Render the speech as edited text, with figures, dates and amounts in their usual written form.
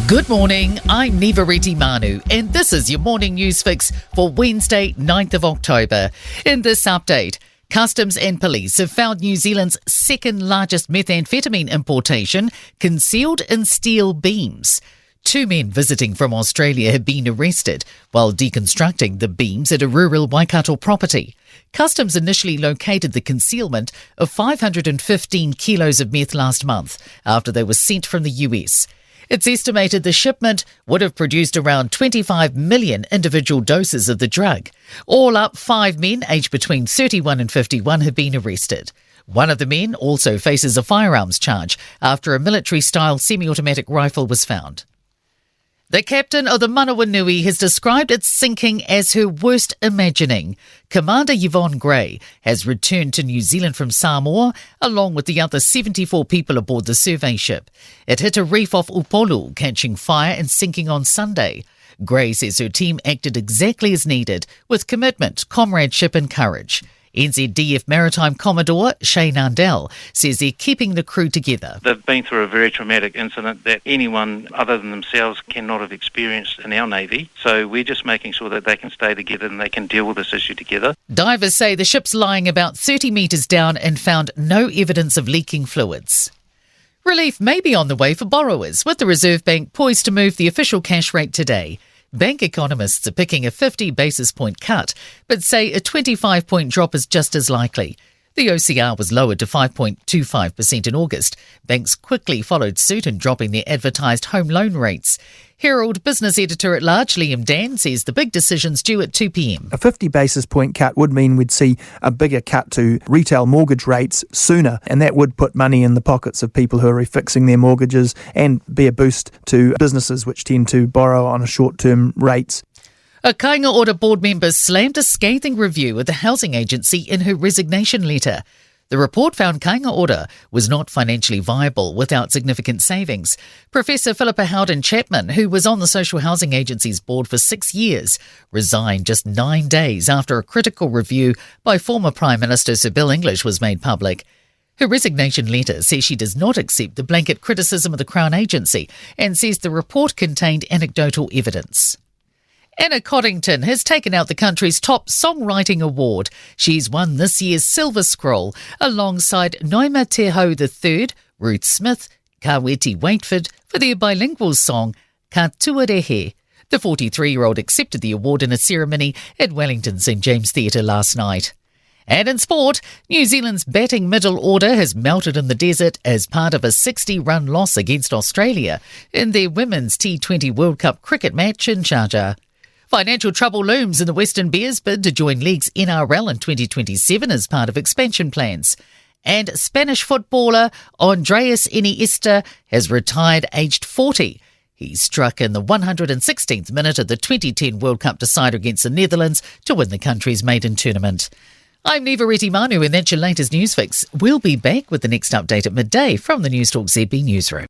Good morning, I'm Nivareti Manu, and this is your morning news fix for Wednesday, 9th of October. In this update, Customs and Police have found New Zealand's second largest methamphetamine importation concealed in steel beams. 2 men visiting from Australia have been arrested while deconstructing the beams at a rural Waikato property. Customs initially located the concealment of 515 kilos of meth last month after they were sent from the US. It's estimated the shipment would have produced around 25 million individual doses of the drug. All up, 5 men aged between 31 and 51 have been arrested. One of the men also faces a firearms charge after a military-style semi-automatic rifle was found. The captain of the Manawa Nui has described its sinking as her worst imagining. Commander Yvonne Gray has returned to New Zealand from Samoa, along with the other 74 people aboard the survey ship. It hit a reef off Upolu, catching fire and sinking on Sunday. Gray says her team acted exactly as needed, with commitment, comradeship and courage. NZDF Maritime Commodore Shane Ardell says they're keeping the crew together. They've been through a very traumatic incident that anyone other than themselves cannot have experienced in our Navy. So we're just making sure that they can stay together and they can deal with this issue together. Divers say the ship's lying about 30 metres down and found no evidence of leaking fluids. Relief may be on the way for borrowers, with the Reserve Bank poised to move the official cash rate today. Bank economists are picking a 50 basis point cut, but say a 25-point drop is just as likely. The OCR was lowered to 5.25% in August. Banks quickly followed suit in dropping their advertised home loan rates. Herald business editor-at-large Liam Dan says the big decision's due at 2 p.m. A 50 basis point cut would mean we'd see a bigger cut to retail mortgage rates sooner, and that would put money in the pockets of people who are refixing their mortgages and be a boost to businesses which tend to borrow on short-term rates. A Kāinga Ora board member slammed a scathing review of the housing agency in her resignation letter. The report found Kāinga Ora was not financially viable without significant savings. Professor Philippa Howden-Chapman, who was on the Social Housing Agency's board for 6 years, resigned just 9 days after a critical review by former Prime Minister Sir Bill English was made public. Her resignation letter says she does not accept the blanket criticism of the Crown Agency and says the report contained anecdotal evidence. Anna Coddington has taken out the country's top songwriting award. She's won this year's Silver Scroll alongside Noima Te Hau III, Ruth Smith, Kaweti Waitford for their bilingual song Ka Tuarehe. The 43-year-old accepted the award in a ceremony at Wellington St James Theatre last night. And in sport, New Zealand's batting middle order has melted in the desert as part of a 60-run loss against Australia in their Women's T20 World Cup cricket match in Sharjah. Financial trouble looms in the Western Bears' bid to join League's NRL in 2027 as part of expansion plans. And Spanish footballer Andreas Iniesta has retired aged 40. He struck in the 116th minute of the 2010 World Cup decider against the Netherlands to win the country's maiden tournament. I'm Nivareti Manu, and that's your latest news fix. We'll be back with the next update at midday from the Newstalk ZB newsroom.